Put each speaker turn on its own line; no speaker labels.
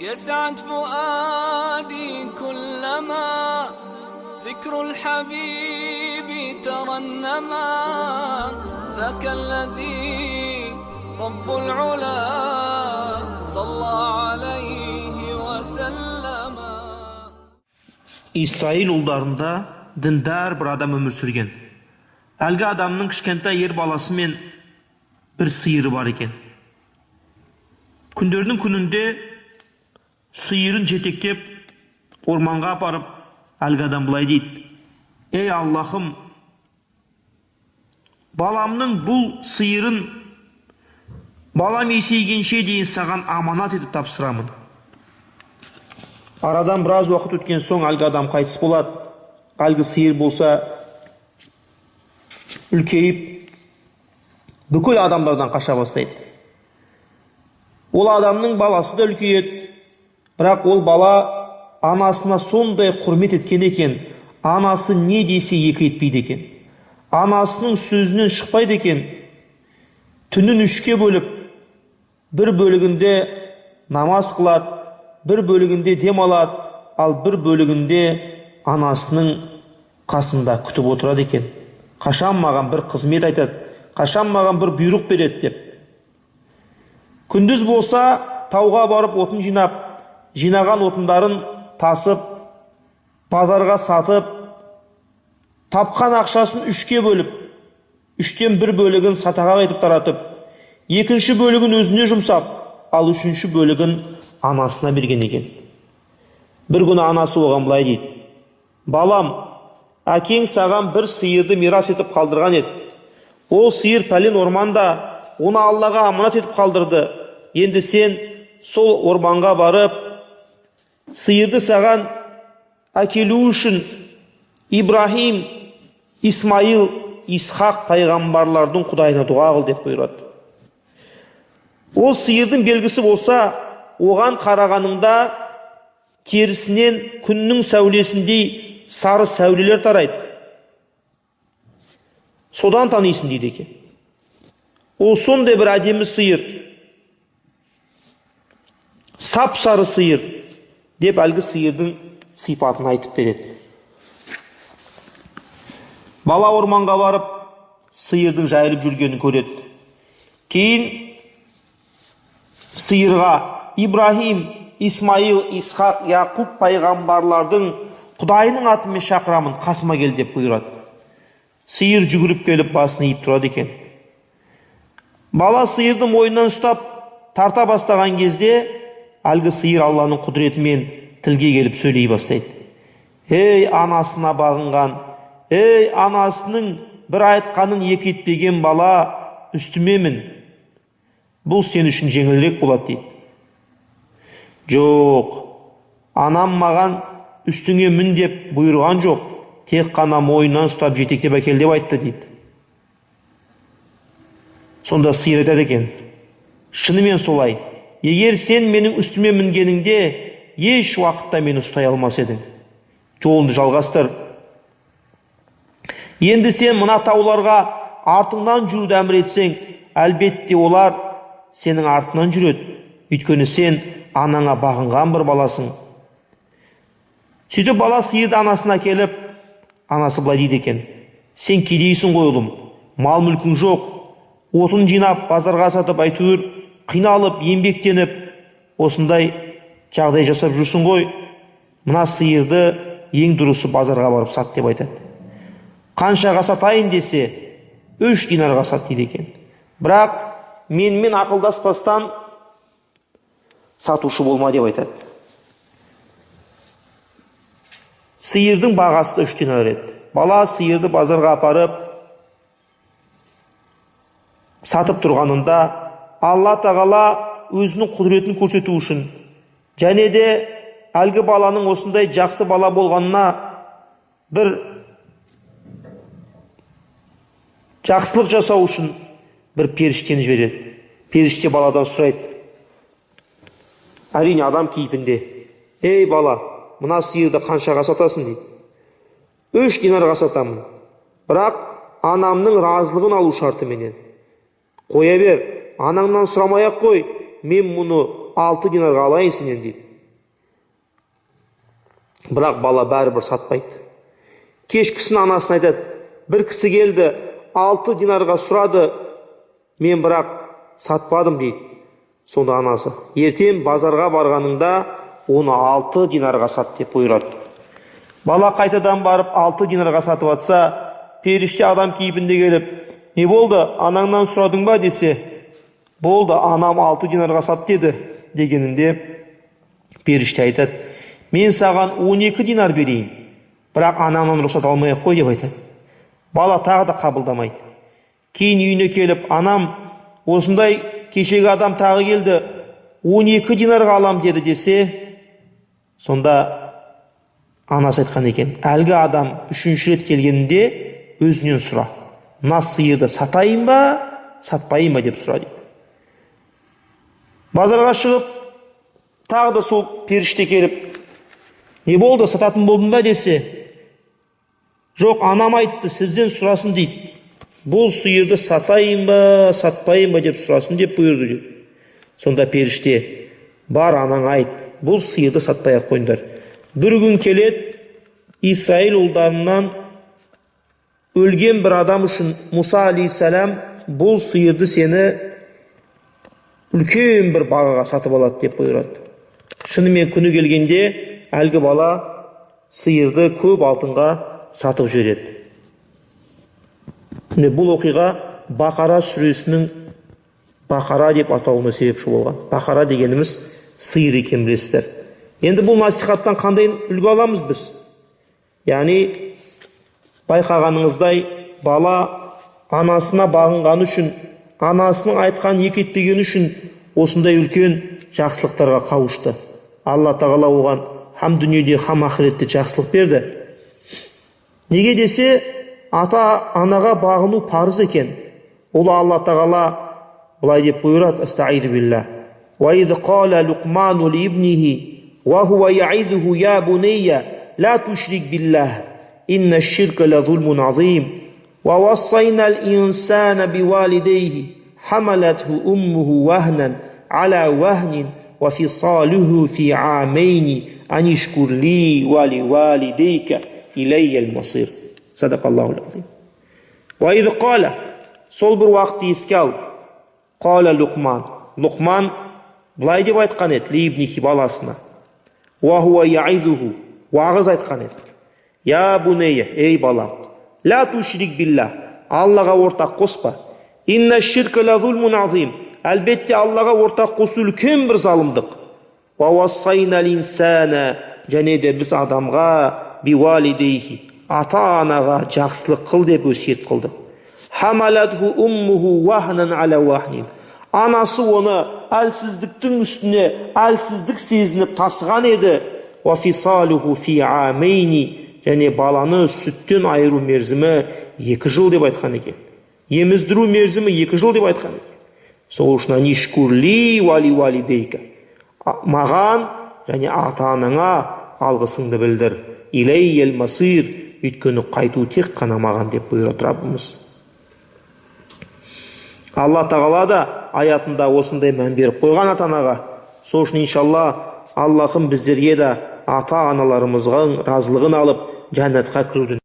يسعد فؤادي كلما ذكر الحبيب ترنما ذاك الذي رب العلا صلى عليه وسلم.
İsrail ұлдарында діндар бір адам өмір сүрген. Әлгі адамның кішкентай ер баласы мен бір сиыры бар екен. Күндердің күнінде сиырын жетектеп орманға апарып, әлгі адам былай дейді: ей Аллахым, баламның бұл сиырын балам есейгенше дейін саған аманат етіп тапсырамын. Арадан біраз уақыт өткен соң әлгі адам қайтыс болады. Әлгі сиыр болса үлкейіп бүкіл адамдардан қаша бастайды. Ол адамның баласы да үлкейеді, бірақ ол бала анасына сондай құрмет еткен екен, анасы не десе екі етпейді екен, анасының сөзінен шықпайды екен. Түнін үшке бөліп, бір бөлігінде намаз қылады, бір бөлігінде дем алады, ал бір бөлігінде анасының қасында күтіп отырады екен. Қашан маған бір қызмет айтады, қашан маған бір бұйрық береді деп. Күндіз болса тауға барып отын жинап, жинаған отындарын тасып, базарға сатып, тапқан ақшасын үшке бөліп, үштен бір бөлігін сатаға етіп таратып, екінші бөлігін өзіне жұмсап, ал үшінші бөлігін анасына берген екен. Бір күні анасы оған былай дейді: балам, әкең саған бір сиырды мирас етіп қалдырған еді. Ол сиыр пәлен орманда, оны Аллаға аманат етіп қалдырды. Енді сен сол орманға барып, сиырды саған әкелу үшін Ибрахим, Исмаил, Исхақ пайғамбарлардың құдайына дұға қыл деп бұйырады. Ол сиырдың белгісі болса, оған қарағаныңда терісінен күннің сәулесіндей сары сәулелер тарайды. Содан танисың дейді екен. Ол сондай бір әдемі сиыр, сап-сары сиыр деп әлгі сиырдың сипатын айтып береді. Бала орманға барып, сиырдың жайылып жүргенін көреді. Кейін сиырға Ибрахим, Исмаил, Исхақ, Яқуб пайғамбарлардың құдайының атымен шақырамын, қасыма кел деп бұйырады. Сиыр жүгіріп келіп басын иіп тұрады екен. Бала сиырды мойнынан ұстап тарта бастаған кезде, әлгі сиыр Алланың құдіретімен тілге келіп сөйлей бастайды. Ей анасына бағынған, ей анасының бір айтқанын екі етпеген бала, үстімемін. Бұл сен үшін жеңілірек болады дейді. Жоқ, анам маған үстіңе мін деп бұйырған жоқ, тек қана мойнынан ұстап жетектеп әкел деп айтты дейді. Сонда сиыр айтады екен: шынымен солай, егер сен менің үстіме мінгеніңде еш уақытта мені ұстай алмас едің. Жолыңды жалғастыр. Енді сен мына тауларға артыңнан жүруді әмір етсең, әлбетте олар сенің артынан жүреді. Өйткені сен анаңа бағынған бір баласың. Сөйтіп бала сиырды анасына келіп, анасы былай дейді екен: сен кедейсің ғой ұлым, мал мүлкің жоқ, отын жинап базарға сатып әйтеуір қиналып, еңбектеніп, осындай жағдай жасап жүрсің ғой. Мына сиырды ең дұрысы базарға барып сат деп айтады. Қаншаға сатайын десе, 3 динарға сат дейді екен. Бірақ менімен ақылдаспастан сатушы болма деп айтады. Сиырдың бағасы да 3 динар еді. Бала сиырды базарға апарып сатып тұрғанында Алла Тағала өзінің құдіретін көрсету үшін, және де әлгі баланың осындай жақсы бала болғанына бір жақсылық жасау үшін бір періштені жібереді. Періште баладан сұрайды, әрине адам кейпінде: ей бала, мына сиырды қаншаға сатасың дейді. 3 динарға сатамын, бірақ анамның разылығын алу шартыменен. Қоя бер, анаңнан сұрамай-ақ қой, мен мұны 6 динарға алайын сенен дейді. Бірақ бала бәрібір сатпайды. Кешкісін анасына айтады, бір кісі келді, 6 динарға сұрады, мен бірақ сатпадым дейді. Сонда анасы, ертең базарға барғаныңда оны 6 динарға сат деп бұйырады. Бала қайтадан барып 6 динарға сатып атса, періште адам кейпінде келіп, не болды, анаңнан сұрадың ба десе, болды, анам 6 динарға сат деді дегенінде, періште айтады, мен саған 12 динар берейін, бірақ анамнан рұқсат алмай қой деп айтады. Бала тағы да қабылдамайды. Кейін үйіне келіп, анам осындай кешегі адам тағы келді, 12 динарға алам деді десе, сонда анасы айтқан екен, әлгі адам 3-ші рет келгенінде өзінен сұра, мына сиырды сатайын ба, сатпайын ба деп сұра дейді. Базарға шығып, тағы да сол періште келіп, не болды, сататын болдың ба десе, жоқ, анам айтты, сізден сұрасын дейді. Бұл сиырды сатайын ба, сатпайын ба деп сұрасын деп бұйырды дейді. Сонда періште, бар анаң айт, бұл сиырды сатпай ақ қойыңдар. Бір күн келеді, Исраил ұлдарынан өлген бір адам үшін Мұса алейхиссалам бұл сиырды сені үлкен бір бағаға сатып алады деп бұйырады. Шынымен күні келгенде әлгі бала сиырды көп алтынға сатып жібереді. Бұл оқиға Бақара сүресінің Бақара деп атауына себепші болған. Бақара дегеніміз сиыр екен білесіздер. Енді бұл насихаттан қандай үлгі аламыз біз? Яғни байқағаныңыздай бала анасына бағынғаны үшін, анасының айтқан екі етпегені үшін осындай үлкен жақсылықтарға қауышты. Алла тағала оған хам дүниеде, хам ақиретте жақсылық берді. Неге десе, ата-анаға бағыну парыз екен. Ол Алла тағала былай деп бұйырады, астаиду билла. Ва из қала Луқману ли ибнихи, ва хуа яизуху я бунейя, ла тушрик биллах, инна ширка ла зулмун азим. Ва вассайна л-инсана бивалидейхи, хамалатху уммуху вахнан, аля вахнин, ва фисалуху фи амейни, анишкур ли вали валидейка, илейя л-масир. Садақаллаху л-азим. Ва из қала, сол бір уақытты еске ал, қала Луқман, Луқман былай деп айтқан еді, ли ибнихи баласына. Ва хуа яизуху, уағыз айтқан еді. Я бунейя, ей балам, ла тушрик билла, Аллаға ортақ қоспа. Инна ширка ла зулмун азим, әлбетте Аллаға ортақ қосу үлкен бір залымдық. Ва вассайна л-инсана, және де біз адамға бивалидейхи, ата-анаға жақсылық қыл деп өсиет қылдық. Хамалатху уммуху вахнан аля вахнин, анасы оны әлсіздіктің үстіне әлсіздік сезініп тасыған еді. Ва фисалуху фи амейни, және баланы сүттен айыру мерзімі 2 жыл деп айтқан екен. Еміздіру мерзімі 2 жыл деп айтқан екен. Сол үшін анишкурли вали валидейка, маған және ата-анаңа алғысыңды білдір. Илейел масир, өйткені қайту тек қана маған деп бұйырады Раббымыз. Алла тағала да аятында осындай мән беріп қойған ата-анаға. Сол үшін иншалла Аллахым біздерге де ата-аналарымызға разылығын алып жәннатқа кіруді